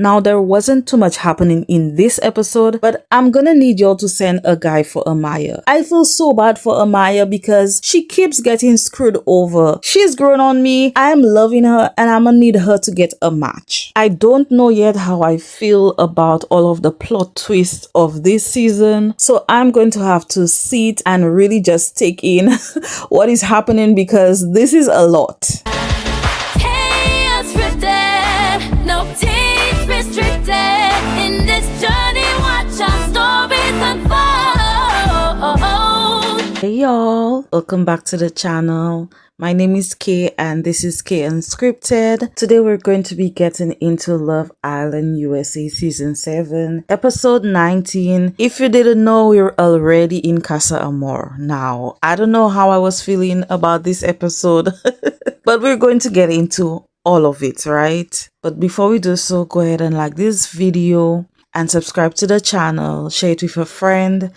Now, there wasn't too much happening in this episode, but I'm gonna need y'all to send a guy for Amaya. I feel so bad for Amaya because she keeps getting screwed over. She's grown on me, I'm loving her, and I'm gonna need her to get a match. I don't know yet how I feel about all of the plot twists of this season, so I'm going to have to sit and really just take in what is happening because this is a lot. Kay Unscripted, no teeth restricted. In this journey, watch our stories unfold. Hey y'all, welcome back to the channel. My name is Kay and this is Kay Unscripted. Today we're going to be getting into Love Island USA Season 7, Episode 19. If you didn't know, we're already in Casa Amor. Now, I don't know how I was feeling about this episode, but we're going to get into all of it, right? But before we do so, go ahead and like this video and subscribe to the channel, share it with a friend.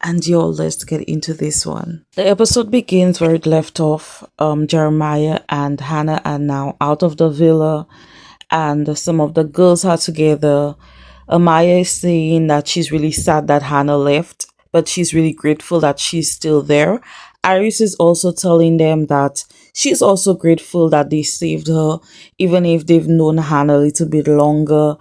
And yo, let's get into this one. The episode begins where it left off. Jeremiah and Hannah are now out of the villa and some of the girls are together. Amaya is saying that she's really sad that Hannah left, but she's really grateful that she's still there. Iris is also telling them that she's also grateful that they saved her, even if they've known Hannah a little bit longer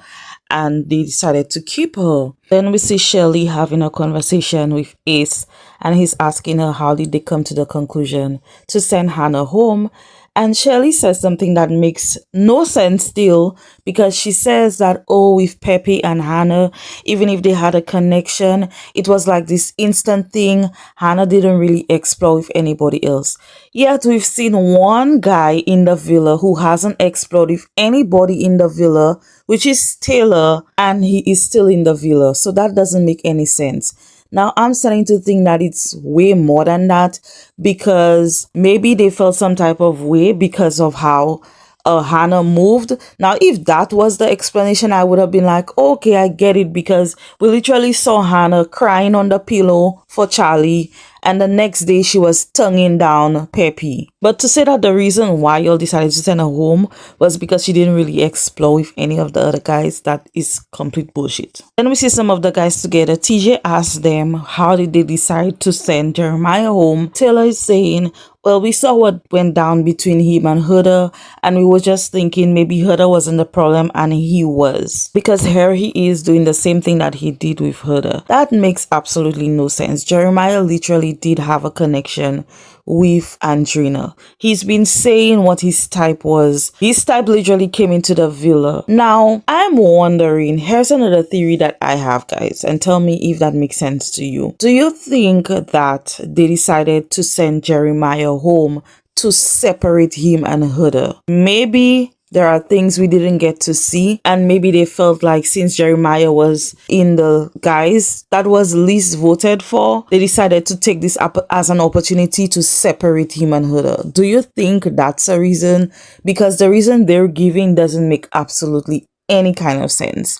and they decided to keep her. Then we see Shelly having a conversation with Ace and he's asking her how did they come to the conclusion to send Hannah home. And Shelly says something that makes no sense still because she says that, oh, with Peppy and Hannah, even if they had a connection, it was like this instant thing. Hannah didn't really explore with anybody else. Yet we've seen one guy in the villa who hasn't explored with anybody in the villa, which is Taylor, and he is still in the villa. So that doesn't make any sense. Now, I'm starting to think that it's way more than that because maybe they felt some type of way because of how Hannah moved. Now, if that was the explanation, I would have been like, okay, I get it, because we literally saw Hannah crying on the pillow for Charlie and the next day she was tonguing down Peppy. But to say that the reason why y'all decided to send her home was because she didn't really explore with any of the other guys, that is complete bullshit. Then we see some of the guys together. TJ asked them how did they decide to send Jeremiah home. Taylor is saying, well, we saw what went down between him and Huda, and we were just thinking maybe Huda wasn't the problem and he was. Because here he is doing the same thing that he did with Huda. That makes absolutely no sense. Jeremiah literally did have a connection with Andrina. He's been saying what his type was. His type literally came into the villa. Now, I'm wondering, here's another theory that I have, guys, and tell me if that makes sense to you. Do you think that they decided to send Jeremiah home to separate him and Huda? Maybe there are things we didn't get to see, and maybe they felt like since Jeremiah was in the guys that was least voted for, they decided to take this up as an opportunity to separate him and Huda. Do you think that's a reason? Because the reason they're giving doesn't make absolutely any kind of sense.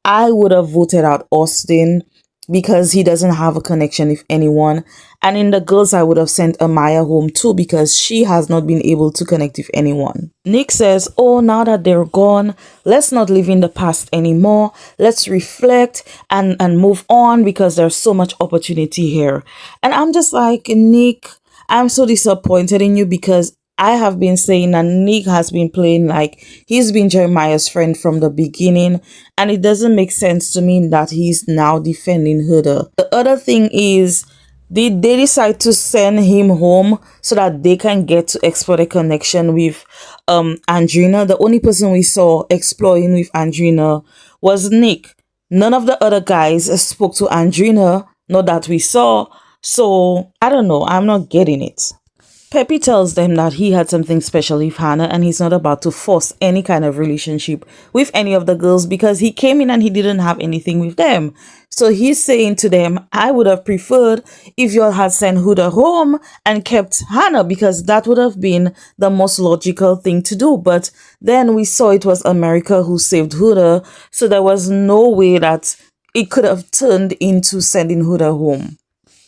I would have voted out Austin because he doesn't have a connection with anyone. And in the girls, I would have sent Amaya home too because she has not been able to connect with anyone. Nick says, oh, now that they're gone, let's not live in the past anymore. Let's reflect and move on because there's so much opportunity here. And I'm just like, Nick, I'm so disappointed in you because I have been saying that Nick has been playing like he's been Jeremiah's friend from the beginning, and it doesn't make sense to me that he's now defending Huda. The other thing is, did they decide to send him home so that they can get to explore the connection with Andrina? The only person we saw exploring with Andrina was Nick. None of the other guys spoke to Andrina, not that we saw. So, I don't know. I'm not getting it. Peppy tells them that he had something special with Hannah and he's not about to force any kind of relationship with any of the girls because he came in and he didn't have anything with them. So he's saying to them, I would have preferred if y'all had sent Huda home and kept Hannah because that would have been the most logical thing to do. But then we saw it was America who saved Huda, so there was no way that it could have turned into sending Huda home.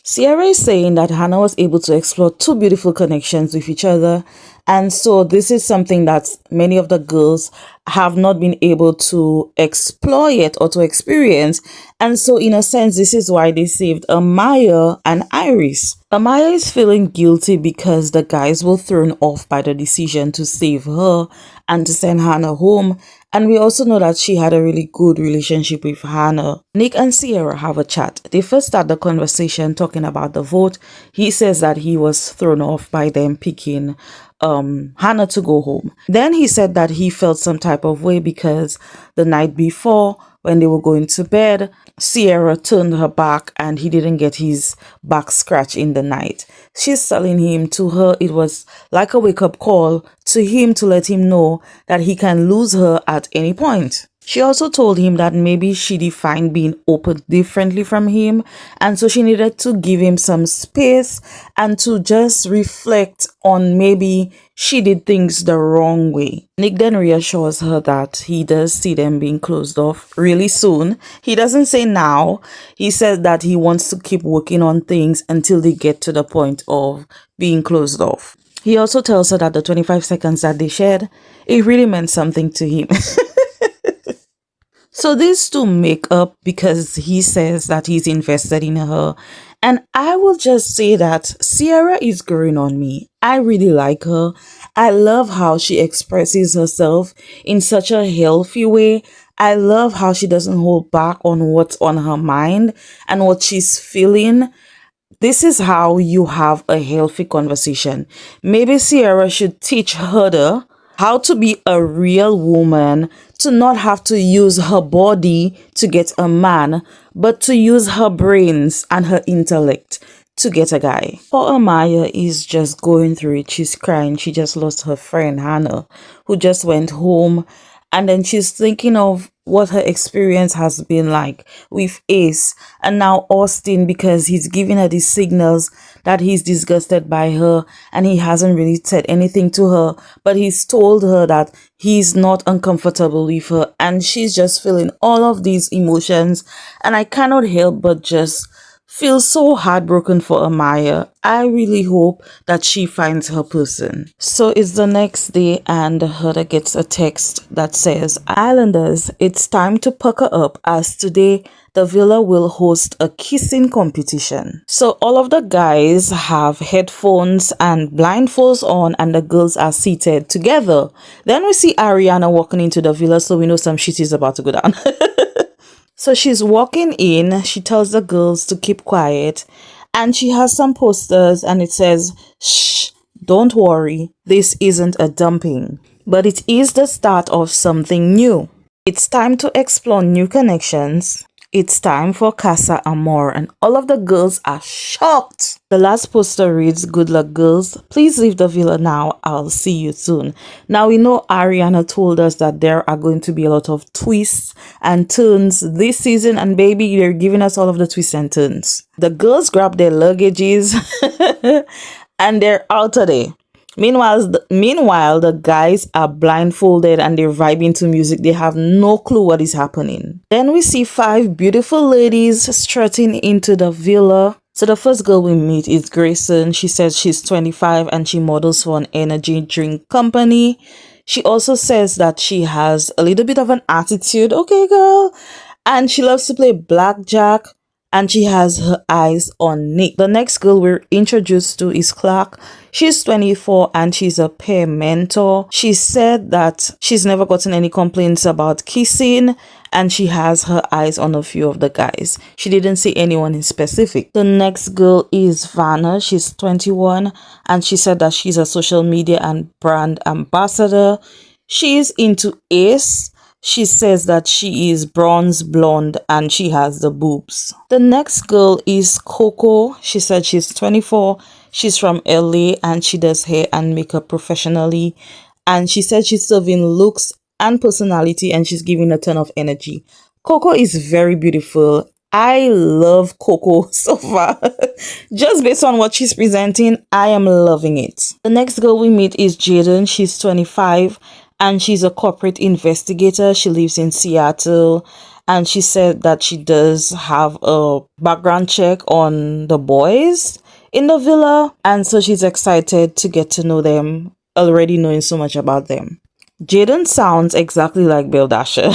Sierra is saying that Hannah was able to explore two beautiful connections with each other And so this is something that many of the girls have not been able to exploit or to experience. And so in a sense, this is why they saved Amaya and Iris. Amaya is feeling guilty because the guys were thrown off by the decision to save her and to send Hannah home. And we also know that she had a really good relationship with Hannah. Nick and Sierra have a chat. They first start the conversation talking about the vote. He says that he was thrown off by them picking Hannah to go home. Then he said that he felt some type of way because the night before, when they were going to bed, Sierra turned her back and he didn't get his back scratched in the night. She's telling him, to her it was like a wake-up call to him to let him know that he can lose her at any point. She also told him that maybe she defined being open differently from him, and so she needed to give him some space and to just reflect on maybe she did things the wrong way. Nick then reassures her that he does see them being closed off really soon. He doesn't say now. He says that he wants to keep working on things until they get to the point of being closed off. He also tells her that the 25 seconds that they shared, it really meant something to him. So these two make up because he says that he's invested in her. And I will just say that Sierra is growing on me. I really like her. I love how she expresses herself in such a healthy way. I love how she doesn't hold back on what's on her mind and what she's feeling. This is how you have a healthy conversation. Maybe Sierra should teach her how to be a real woman, to not have to use her body to get a man, but to use her brains and her intellect to get a guy. Poor Amaya is just going through it. She's crying. She just lost her friend Hannah, who just went home. And then she's thinking of what her experience has been like with Ace and now Austin, because he's giving her these signals that he's disgusted by her and he hasn't really said anything to her, but he's told her that he's not uncomfortable with her, and she's just feeling all of these emotions. And I cannot help but just feel so heartbroken for Amaya. I really hope that she finds her person. So it's the next day and Huda gets a text that says, Islanders, it's time to pucker up as today the villa will host a kissing competition. So all of the guys have headphones and blindfolds on and the girls are seated together. Then we see Ariana walking into the villa, so we know some shit is about to go down. So she's walking in, she tells the girls to keep quiet, and she has some posters and it says, shh, don't worry, this isn't a dumping, but it is the start of something new. It's time to explore new connections. It's time for Casa Amor, and all of the girls are shocked. The last poster reads, good luck girls, please leave the villa now, I'll see you soon. Now we know Ariana told us that there are going to be a lot of twists and turns this season, and baby, they're giving us all of the twists and turns. The girls grab their luggages and they're out of there. Meanwhile, the guys are blindfolded and they're vibing to music. They have no clue what is happening. Then we see 5 beautiful ladies strutting into the villa. So the first girl we meet is Grayson. She says she's 25 and she models for an energy drink company. She also says that she has a little bit of an attitude. Okay, girl. And she loves to play blackjack. And she has her eyes on Nick. The next girl we're introduced to is Clark. She's 24 and she's a peer mentor. She said that she's never gotten any complaints about kissing and she has her eyes on a few of the guys. She didn't see anyone in specific. The next girl is Vanna. She's 21 and she said that she's a social media and brand ambassador. She's into Ace. She says that she is bronze blonde and she has the boobs. The next girl is Coco. She said she's 24. She's from LA and she does hair and makeup professionally. And she said she's serving looks and personality and she's giving a ton of energy. Coco is very beautiful. I love Coco so far. Just based on what she's presenting, I am loving it. The next girl we meet is Jaden. She's 25. And she's a corporate investigator. She lives in Seattle. And she said that she does have a background check on the boys in the villa. And so she's excited to get to know them already knowing so much about them. Jaden sounds exactly like Bill Dasher.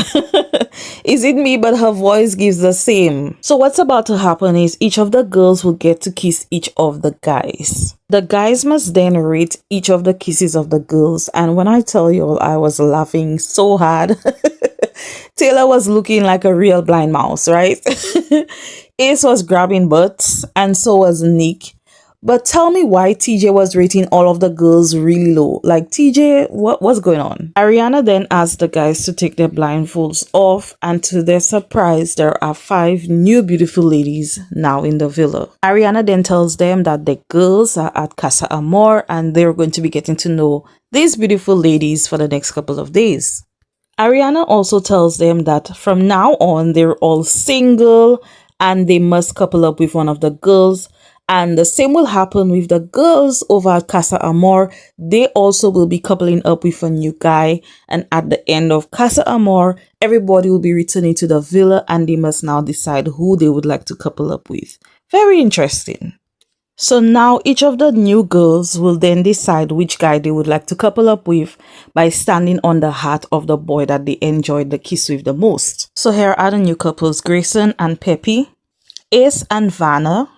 Is it me, but her voice gives the same. So what's about to happen is each of the girls will get to kiss each of the guys. The guys must then rate each of the kisses of the girls. And when I tell you all, I was laughing so hard. Taylor was looking like a real blind mouse, right? Ace was grabbing butts, and so was Nick. But tell me why TJ was rating all of the girls really low. Like, TJ, what's going on? Ariana then asked the guys to take their blindfolds off, and to their surprise, there are 5 new beautiful ladies now in the villa. Ariana then tells them that the girls are at Casa Amor, and they're going to be getting to know these beautiful ladies for the next couple of days. Ariana also tells them that from now on, they're all single, and they must couple up with one of the girls. And the same will happen with the girls over at Casa Amor. They also will be coupling up with a new guy. And at the end of Casa Amor, everybody will be returning to the villa and they must now decide who they would like to couple up with. Very interesting. So now each of the new girls will then decide which guy they would like to couple up with by standing on the heart of the boy that they enjoyed the kiss with the most. So here are the new couples, Grayson and Peppy, Ace and Vanna,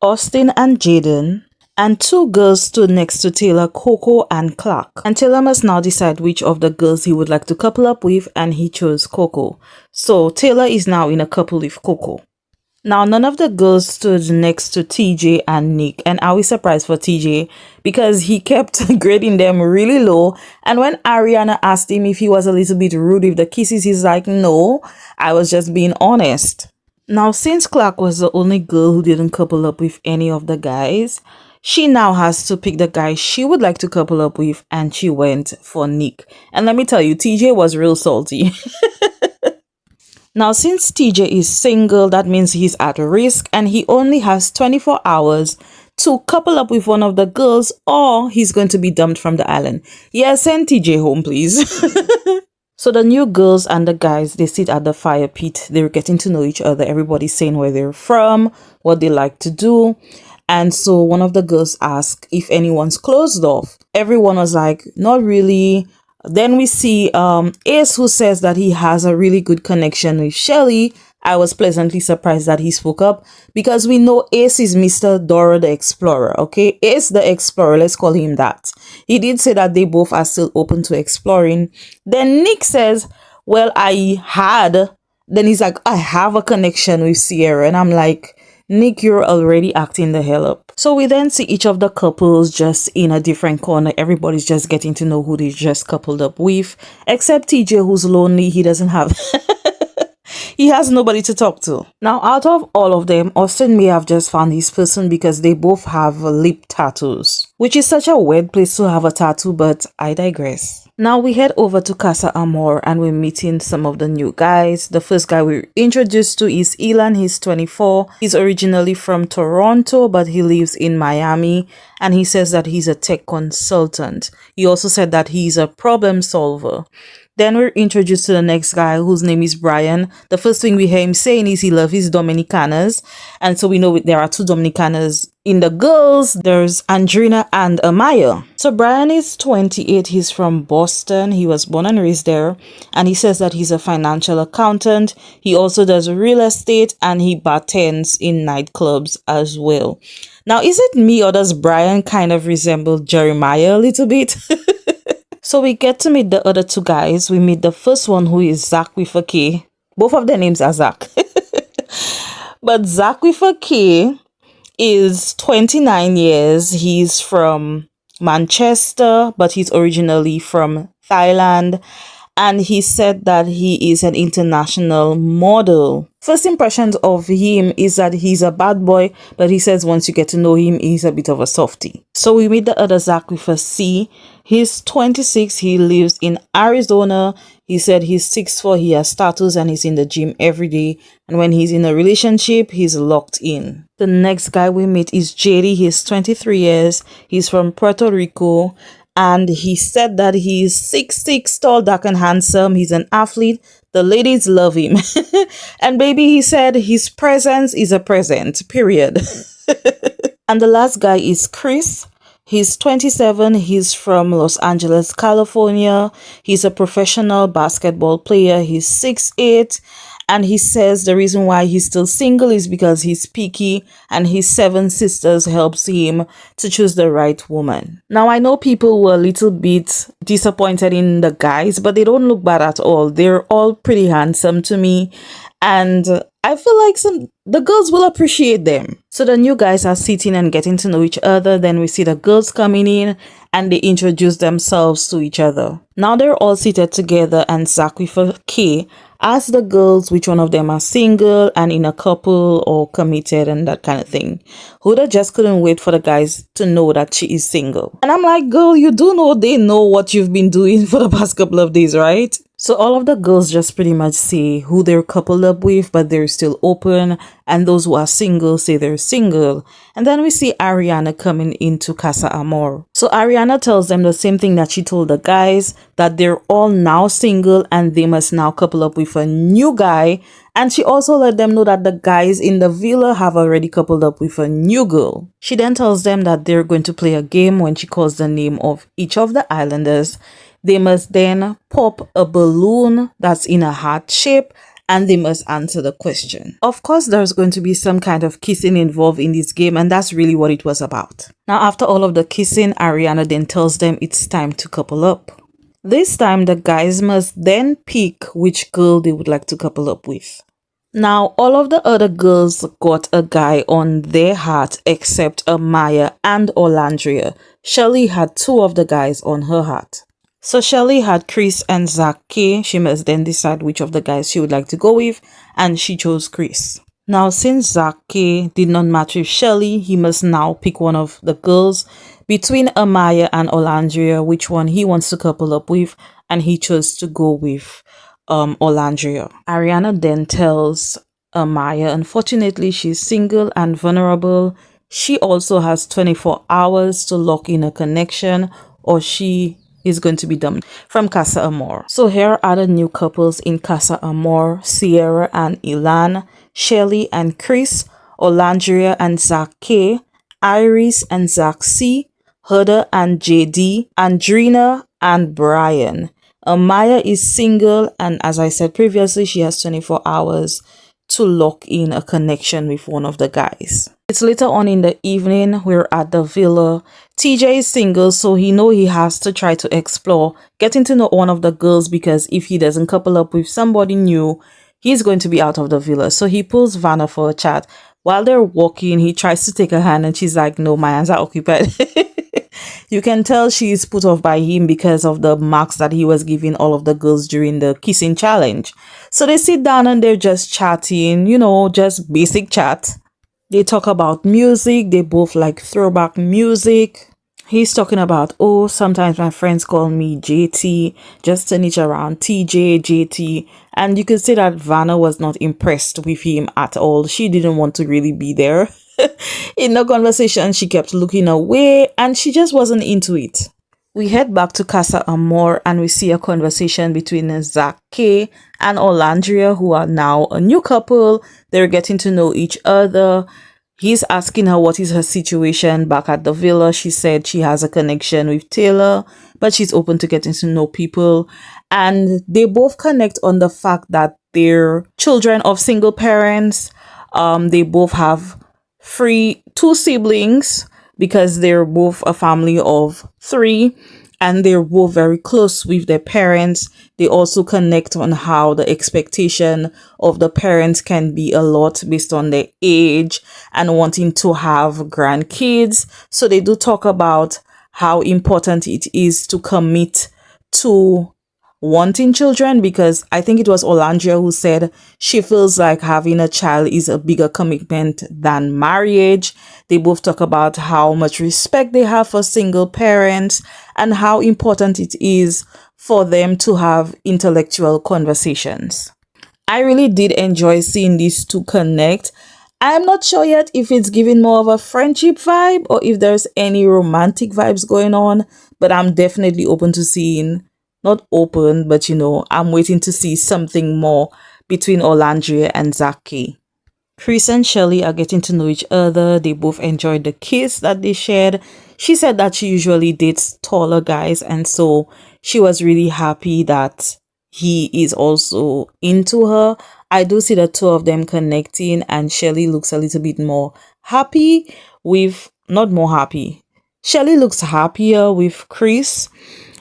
Austin and Jaden, and 2 girls stood next to Taylor, Coco and Clark. And Taylor must now decide which of the girls he would like to couple up with, and he chose Coco. So Taylor is now in a couple with Coco. Now, none of the girls stood next to TJ and Nick, and I was surprised for TJ because he kept grading them really low. And when Ariana asked him if he was a little bit rude with the kisses, he's like, no, I was just being honest. Now, since Clark was the only girl who didn't couple up with any of the guys, she now has to pick the guy she would like to couple up with, and she went for Nick. And let me tell you, TJ was real salty. Now, since TJ is single, that means he's at risk, and he only has 24 hours to couple up with one of the girls, or he's going to be dumped from the island. Yeah, send TJ home, please. So the new girls and the guys, they sit at the fire pit. They're getting to know each other. Everybody's saying where they're from, what they like to do. And so one of the girls asked if anyone's closed off. Everyone was like, not really. Then we see Ace, who says that he has a really good connection with Shelly. I was pleasantly surprised that he spoke up because we know Ace is Mr. Dora the Explorer, okay? Ace the Explorer, let's call him that. He did say that they both are still open to exploring. Then Nick says, well, then he's like, I have a connection with Sierra. And I'm like, Nick, you're already acting the hell up. So we then see each of the couples just in a different corner. Everybody's just getting to know who they just coupled up with, except TJ, who's lonely. He doesn't have... He has nobody to talk to. Now, out of all of them, Austin may have just found his person because they both have lip tattoos, which is such a weird place to have a tattoo, but I digress. Now we head over to Casa Amor and we're meeting some of the new guys. The first guy we're introduced to is Elan. He's 24. He's originally from Toronto, but he lives in Miami, and he says that he's a tech consultant. He also said that he's a problem solver. Then we're introduced to the next guy, whose name is Brian. The first thing we hear him saying is he loves his Dominicanas. And so we know there are 2 Dominicanas. In the girls, there's Andrina and Amaya. So Brian is 28. He's from Boston. He was born and raised there. And he says that he's a financial accountant. He also does real estate and he bartends in nightclubs as well. Now, is it me or does Brian kind of resemble Jeremiah a little bit? So we get to meet the other 2 guys. We meet the first one, who is Zach with a K. Both of their names are Zach. But Zach with a K is 29 years. He's from Manchester, but he's originally from Thailand. And he said that he is an international model. First impressions of him is that he's a bad boy, but he says once you get to know him, he's a bit of a softie. So we meet the other Zach with a C. He's 26. He lives in Arizona. He said he's 6'4", he has tattoos, and he's in the gym every day. And when he's in a relationship, he's locked in. The next guy we meet is JD. He's 23 years. He's from Puerto Rico. And he said that he's 6'6", tall, dark and handsome. He's an athlete. The ladies love him. And baby, he said his presence is a present, period. And the last guy is Chris. He's 27. He's from Los Angeles, California. He's a professional basketball player. He's 6'8". And he says the reason why he's still single is because he's picky and his 7 sisters helps him to choose the right woman. Now, I know people were a little bit disappointed in the guys, but they don't look bad at all. They're all pretty handsome to me. And I feel like the girls will appreciate them. So the new guys are sitting and getting to know each other. Then we see the girls coming in and they introduce themselves to each other. Now they're all seated together and Zach with Kay ask the girls which one of them are single and in a couple or committed and that kind of thing. Huda just couldn't wait for the guys to know that she is single. And I'm like, girl, you do know they know what you've been doing for the past couple of days, right? So all of the girls just pretty much say who they're coupled up with, but they're still open. And those who are single say they're single. And then we see Ariana coming into Casa Amor. So Ariana tells them the same thing that she told the guys, that they're all now single and they must now couple up with a new guy. And she also let them know that the guys in the villa have already coupled up with a new girl. She then tells them that they're going to play a game. When she calls the name of each of the islanders, they must then pop a balloon that's in a heart shape and they must answer the question. Of course, there's going to be some kind of kissing involved in this game, and that's really what it was about. Now, after all of the kissing, Ariana then tells them it's time to couple up. This time, the guys must then pick which girl they would like to couple up with. Now, all of the other girls got a guy on their heart except Amaya and Olandria. Shelly had 2 of the guys on her heart. So Shelly had Chris and Zach Kay. She must then decide which of the guys she would like to go with, and she chose Chris. Now, since Zach Kay did not match with Shelly, he must now pick one of the girls between Amaya and Olandria, which one he wants to couple up with, and he chose to go with Olandria. Ariana then tells Amaya, unfortunately, she's single and vulnerable. She also has 24 hours to lock in a connection or she is going to be dumped from Casa Amor. So here are the new couples in Casa Amor: Sierra and Ilan, Shelly and Chris, Olandria and Zach Kay, Iris and Zach C, Huda and JD, Andrina and Brian. Amaya is single, and as I said previously, she has 24 hours to lock in a connection with one of the guys. It's later on in the evening. We're at the villa. TJ is single, so he has to try to explore getting to know one of the girls, because if he doesn't couple up with somebody new, he's going to be out of the villa. So he pulls Vanna for a chat. While they're walking, he tries to take her hand and she's like, no, my hands are occupied. You can tell she's put off by him because of the marks that he was giving all of the girls during the kissing challenge. So they sit down and they're just chatting, just basic chat. They talk about music. They both like throwback music. He's talking about, oh, sometimes my friends call me JT, just turn it around, TJ, JT. And you could see that Vanna was not impressed with him at all. She didn't want to really be there. In the conversation, she kept looking away and she just wasn't into it. We head back to Casa Amor and we see a conversation between Zach Kay and Olandria, who are now a new couple. They're getting to know each other. He's asking her what is her situation back at the villa. She said she has a connection with Taylor, but she's open to getting to know people. And they both connect on the fact that they're children of single parents. They both have 2 siblings because they're both a family of 3. And they're both very close with their parents. They also connect on how the expectation of the parents can be a lot based on their age and wanting to have grandkids. So they do talk about how important it is to commit to wanting children, because I think it was Olandria who said she feels like having a child is a bigger commitment than marriage. They both talk about how much respect they have for single parents and how important it is for them to have intellectual conversations. I really did enjoy seeing these 2 connect. I'm not sure yet if it's giving more of a friendship vibe or if there's any romantic vibes going on, but I'm definitely open to seeing, not open, but I'm waiting to see something more between Olandria and Zach Kay. Chris and Shelly are getting to know each other. They both enjoyed the kiss that they shared. She said that she usually dates taller guys, and so she was really happy that he is also into her. I do see the two of them connecting, and Shelly looks a little bit more happy with, not more happy. Shelly looks happier with Chris.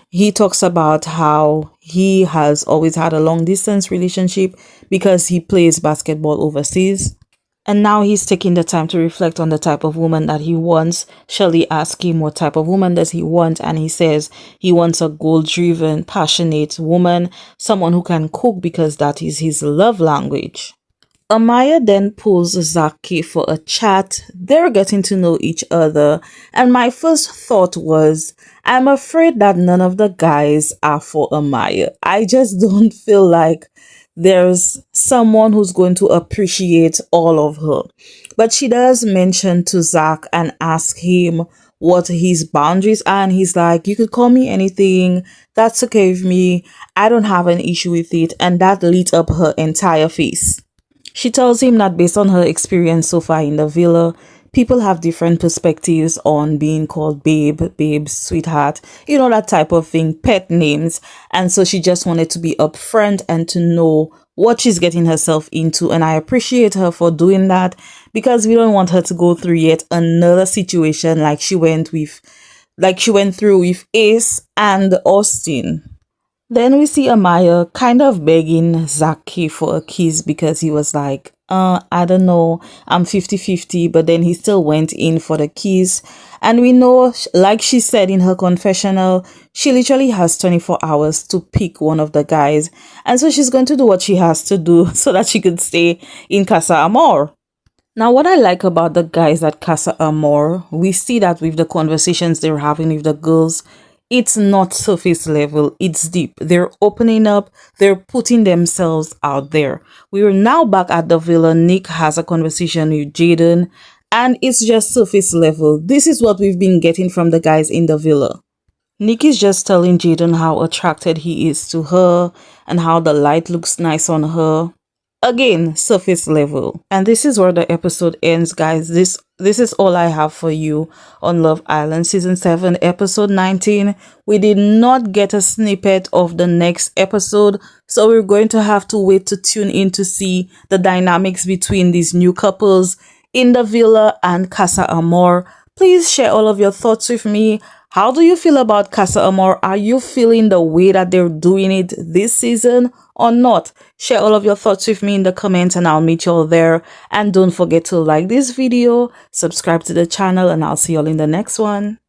He talks about how he has always had a long distance relationship because he plays basketball overseas. And now he's taking the time to reflect on the type of woman that he wants. Shelly asks him what type of woman does he want, and he says he wants a goal-driven, passionate woman, someone who can cook because that is his love language. Amaya then pulls Zaki for a chat. They're getting to know each other, and my first thought was, I'm afraid that none of the guys are for Amaya. I just don't feel like there's someone who's going to appreciate all of her. But she does mention to Zach and ask him what his boundaries are, and he's like, you could call me anything, that's okay with me, I don't have an issue with it, and that lit up her entire face. She tells him that based on her experience so far in the villa, people have different perspectives on being called babe, sweetheart, that type of thing, pet names. And so she just wanted to be upfront and to know what she's getting herself into. And I appreciate her for doing that because we don't want her to go through yet another situation like she went through with Ace and Austin. Then we see Amaya kind of begging Zaki for a kiss because he was like, I don't know, I'm 50-50, but then he still went in for the kiss. And we know, like she said in her confessional, she literally has 24 hours to pick one of the guys. And so she's going to do what she has to do so that she could stay in Casa Amor. Now, what I like about the guys at Casa Amor, we see that with the conversations they're having with the girls, it's not surface level, it's deep. They're opening up, they're putting themselves out there. We are now back at the villa. Nick has a conversation with Jaden, and it's just surface level. This is what we've been getting from the guys in the villa. Nick is just telling Jaden how attracted he is to her and how the light looks nice on her. Again, surface level. And this is where the episode ends, guys. This is all I have for you on Love Island season 7 episode 19. We did not get a snippet of the next episode, so we're going to have to wait to tune in to see the dynamics between these new couples in the villa and Casa Amor. Please share all of your thoughts with me. How do you feel about Casa Amor? Are you feeling the way that they're doing it this season or not? Share all of your thoughts with me in the comments and I'll meet you all there. And don't forget to like this video, subscribe to the channel, and I'll see you all in the next one.